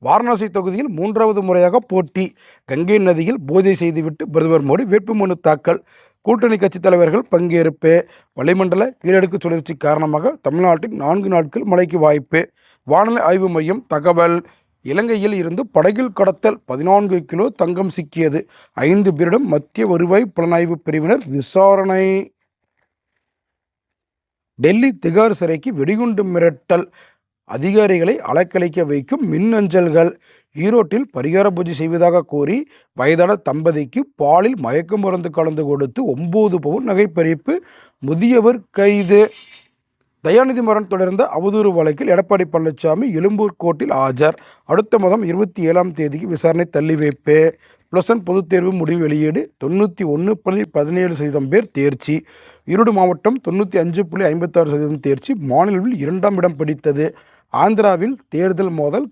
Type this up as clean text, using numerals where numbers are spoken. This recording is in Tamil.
வாரணாசி தொகுதியில் 3வது முறையாக போட்டி. கங்கை நதியில் பூஜை செய்துவிட்டு பிரதமர் மோடி வேட்புமனு தாக்கல். கூட்டணி கட்சித் தலைவர்கள் பங்கேற்பு. வளிமண்டல கீழடுக்கு சுழற்சி காரணமாக தமிழ்நாட்டில் 4 நாட்கள் மழைக்கு வாய்ப்பு. வானிலை ஆய்வு மையம் தகவல். இலங்கையில் இருந்து படகில் கடத்தல் 14 கிலோ தங்கம் சிக்கியது. 5 பேரிடம் மத்திய வருவாய் புலனாய்வு பிரிவினர் விசாரணை. டெல்லி திகார் சிறைக்கு வெடிகுண்டு மிரட்டல். அதிகாரிகளை அலக்கழிக்க வைக்கும் மின்னஞ்சல்கள். ஈரோட்டில் பரிகார பூஜை செய்வதாக கூறி வயதான தம்பதிக்கு பாலில் மயக்க மருந்து கலந்து கொடுத்து 9 பவுன் நகை பறிப்பு. முதியவர் கைது. தயாநிதி மாறன் தொடர்ந்த அவதூறு வழக்கில் எடப்பாடி பழனிசாமி எழும்பூர் கோர்ட்டில் ஆஜர். அடுத்த மாதம் 27ஆம் தேதிக்கு விசாரணை தள்ளி வைப்பு. +1 பொதுத் தேர்வு முடிவு வெளியீடு. 91.17% பேர் தேர்ச்சி. ஈரோடு மாவட்டம் 95.56% தேர்ச்சி. மாநிலத்தில் 2ஆம் இடம் பிடித்தது. ஆந்திராவில் தேர்தல் மோதல்.